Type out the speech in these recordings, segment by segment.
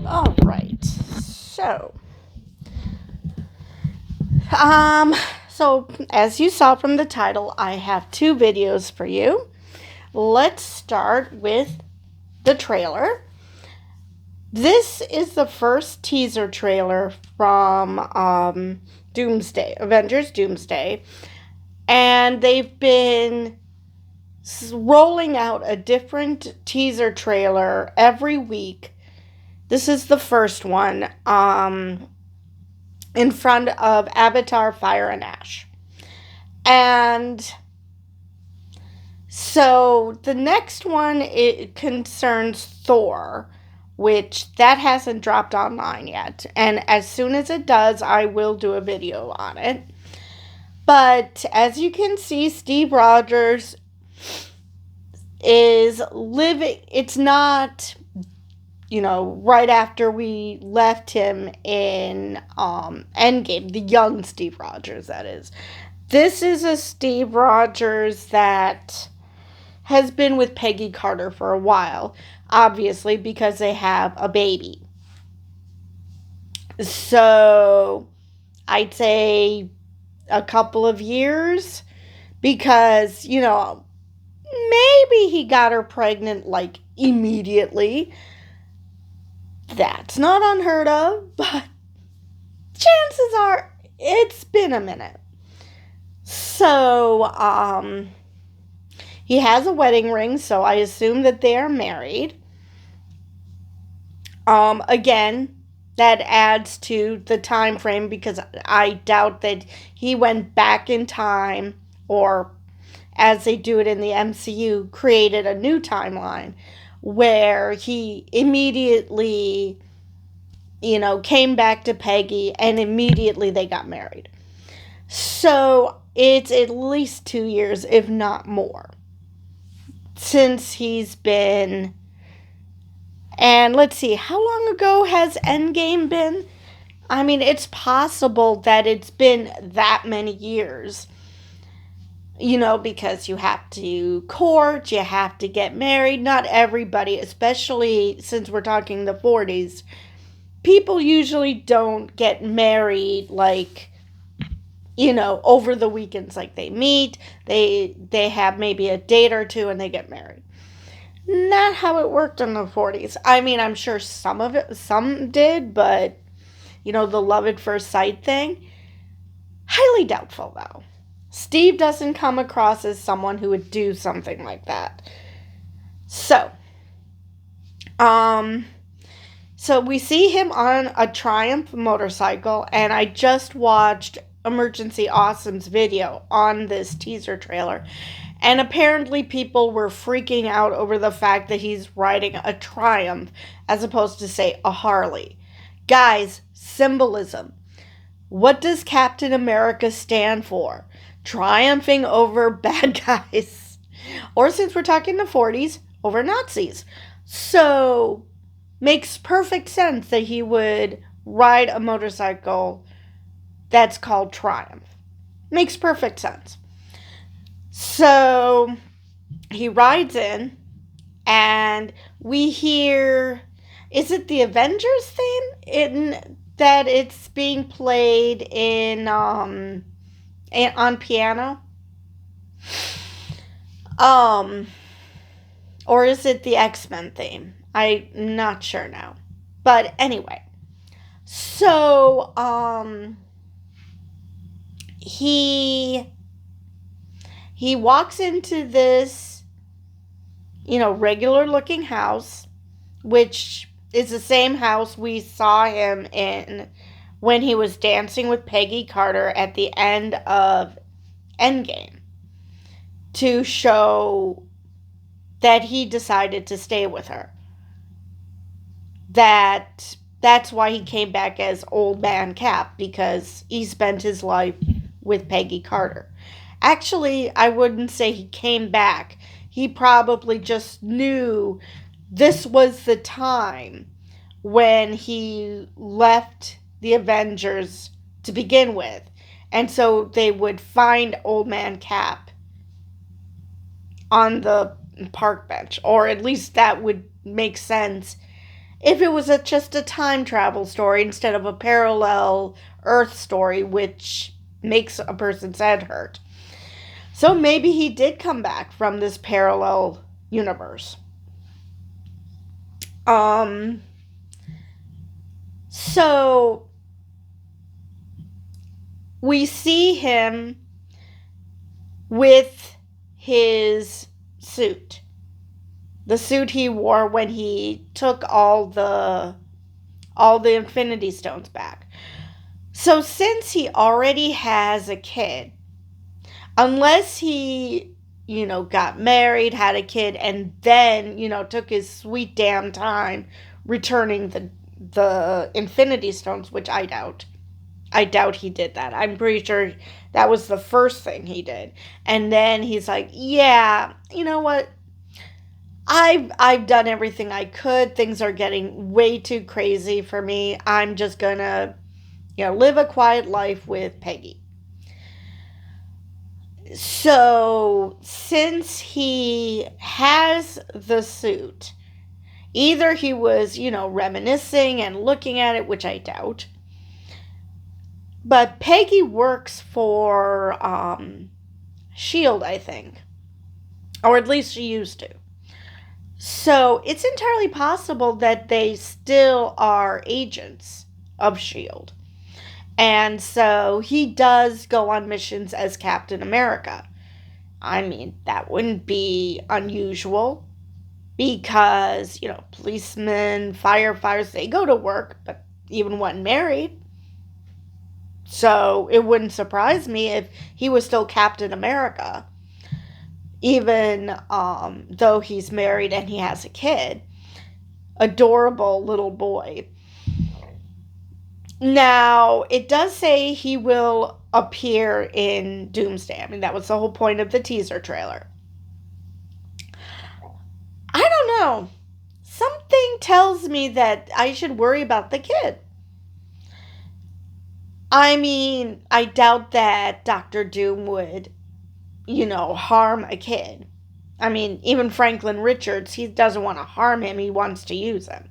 All right. Um, so as you saw from the title, I have two videos for you. Let's start with the trailer. This is the first teaser trailer from Doomsday, Avengers Doomsday, and they've been rolling out a different teaser trailer every week. This is the first one in front of Avatar Fire and Ash. And so the next one, it concerns Thor, which that hasn't dropped online yet. And as soon as it does, I will do a video on it. But as you can see, Steve Rogers is living, it's not, right after we left him in Endgame, the young Steve Rogers, that is. This is a Steve Rogers that has been with Peggy Carter for a while, obviously, because they have a baby. So, I'd say a couple of years, because, maybe he got her pregnant, like, immediately. That's not unheard of, but chances are it's been a minute. So, he has a wedding ring, so I assume that they are married. Again, that adds to the time frame because I doubt that he went back in time, or as they do it in the MCU, created a new timeline where he immediately, came back to Peggy and immediately they got married. So it's at least 2 years, if not more, since he's been. And let's see, how long ago has Endgame been? I mean, it's possible that it's been that many years. Because you have to court, you have to get married. Not everybody, especially since we're talking the 40s, people usually don't get married like, over the weekends. Like they meet, they have maybe a date or two and they get married. Not how it worked in the 40s. I mean, I'm sure some did, but, the love at first sight thing, highly doubtful, though. Steve doesn't come across as someone who would do something like that. So we see him on a Triumph motorcycle, and I just watched Emergency Awesome's video on this teaser trailer. And apparently people were freaking out over the fact that he's riding a Triumph as opposed to, say, a Harley. Guys, symbolism. What does Captain America stand for? Triumphing over bad guys. Or, since we're talking the 40s, over Nazis. So, makes perfect sense that he would ride a motorcycle that's called Triumph. Makes perfect sense. So he rides in, and we hear, is it the Avengers theme in that it's being played on piano? Um or is it the X-Men theme? I'm not sure now. But anyway, so he he walks into this, regular looking house, which is the same house we saw him in when he was dancing with Peggy Carter at the end of Endgame, to show that he decided to stay with her. That's why he came back as Old Man Cap, because he spent his life with Peggy Carter. Actually, I wouldn't say he came back. He probably just knew this was the time when he left the Avengers to begin with. And so they would find Old Man Cap on the park bench, or at least that would make sense if it was just a time travel story instead of a parallel Earth story, which makes a person's head hurt. So maybe he did come back from this parallel universe. So we see him with his suit. The suit he wore when he took all the Infinity Stones back. So since he already has a kid, unless he, got married, had a kid, and then, took his sweet damn time returning the Infinity Stones, which I doubt. I doubt he did that. I'm pretty sure that was the first thing he did. And then he's like, yeah, you know what? I've done everything I could. Things are getting way too crazy for me. I'm just gonna, live a quiet life with Peggy. So, since he has the suit, either he was, reminiscing and looking at it, which I doubt. But Peggy works for S.H.I.E.L.D., I think. Or at least she used to. So it's entirely possible that they still are agents of S.H.I.E.L.D. And so he does go on missions as Captain America. I mean, that wouldn't be unusual because, policemen, firefighters, they go to work, but even when married. So it wouldn't surprise me if he was still Captain America, even though he's married and he has a kid. Adorable little boy. Now, it does say he will appear in Doomsday. I mean, that was the whole point of the teaser trailer. I don't know. Something tells me that I should worry about the kid. I mean, I doubt that Dr. Doom would, harm a kid. I mean, even Franklin Richards, he doesn't want to harm him, he wants to use him.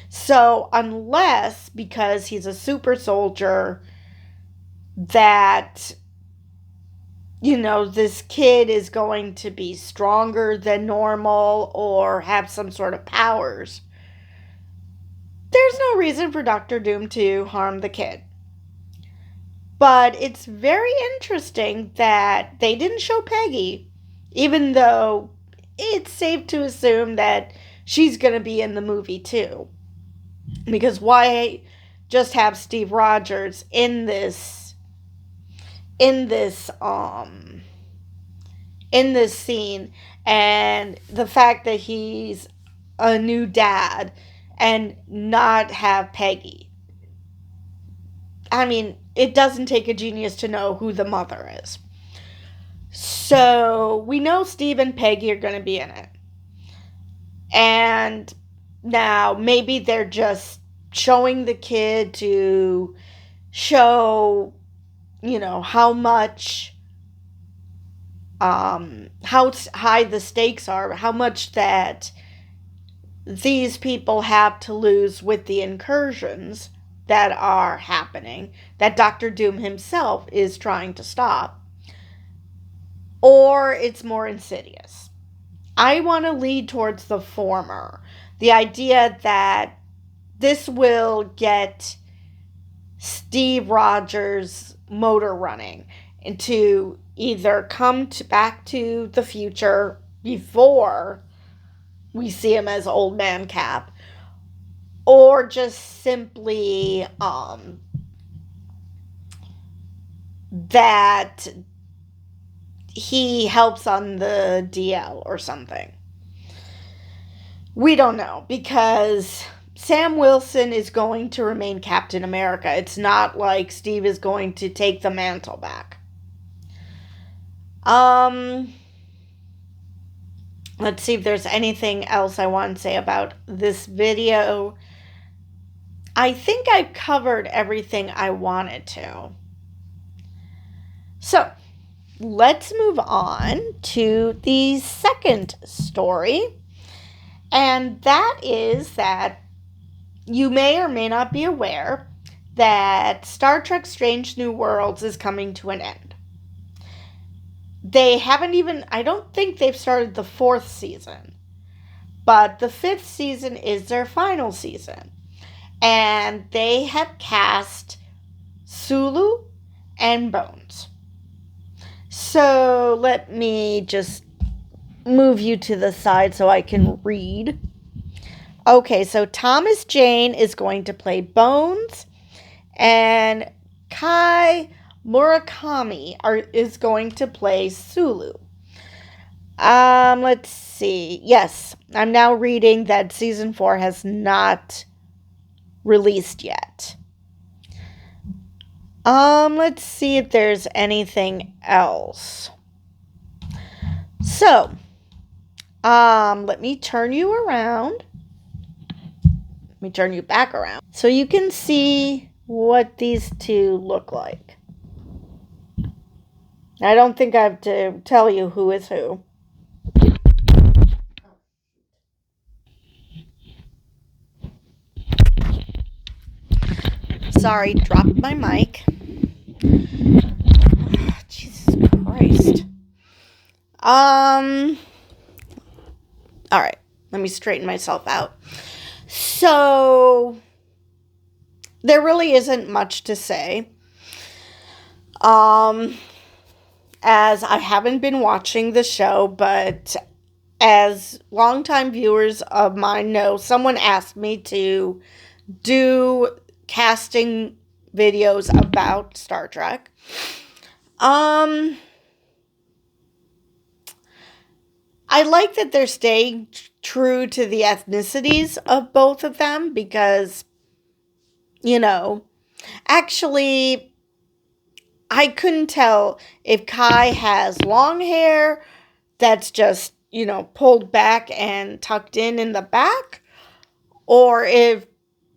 So, unless, because he's a super soldier, that, this kid is going to be stronger than normal or have some sort of powers, there's no reason for Dr. Doom to harm the kid. But it's very interesting that they didn't show Peggy, even though it's safe to assume that she's going to be in the movie too. Because why just have Steve Rogers in this scene, and the fact that he's a new dad and not have Peggy? I mean, it doesn't take a genius to know who the mother is. So we know Steve and Peggy are going to be in it. And now maybe they're just showing the kid to show how much, how high the stakes are, how much that these people have to lose with the incursions that are happening, that Doctor Doom himself is trying to stop, or it's more insidious. I want to lead towards the former. The idea that this will get Steve Rogers' motor running and to either come back to the future before we see him as Old Man Cap, or just simply that he helps on the DL or something. We don't know, because Sam Wilson is going to remain Captain America. It's not like Steve is going to take the mantle back. Let's see if there's anything else I want to say about this video. I think I've covered everything I wanted to. So, let's move on to the second story. And that is that you may or may not be aware that Star Trek Strange New Worlds is coming to an end. They haven't even, I don't think they've started the 4th season. But the 5th season is their final season. And they have cast Sulu and Bones. So let me just move you to the side so I can read. Okay, so Thomas Jane is going to play Bones, and Kai Murakami is going to play Sulu. Let's see. Yes, I'm now reading that season 4 has not released yet. Let's see if there's anything else. So, let me turn you around. Let me turn you back around so you can see what these two look like. I don't think I have to tell you who is who. Sorry, dropped my mic. Oh, Jesus Christ. Alright, let me straighten myself out. So, there really isn't much to say. As I haven't been watching the show, but as longtime viewers of mine know, someone asked me to do casting videos about Star Trek. I like that they're staying true to the ethnicities of both of them because, actually, I couldn't tell if Kai has long hair that's just, pulled back and tucked in the back, or if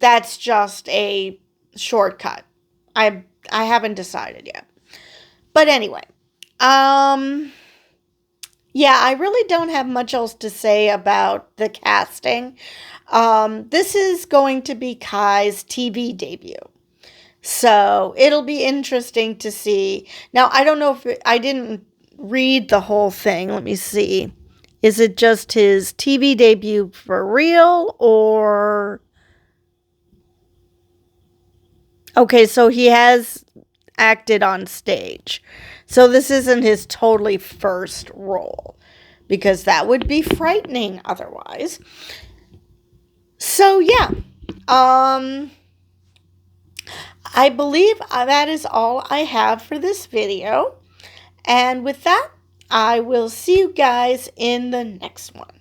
that's just a shortcut. I haven't decided yet. But anyway, yeah, I really don't have much else to say about the casting. This is going to be Kai's TV debut. So it'll be interesting to see. Now, I don't know if I didn't read the whole thing. Let me see. Is it just his TV debut for real, or... Okay, so he has acted on stage. So this isn't his totally first role, because that would be frightening otherwise. So yeah, I believe that is all I have for this video. And with that, I will see you guys in the next one.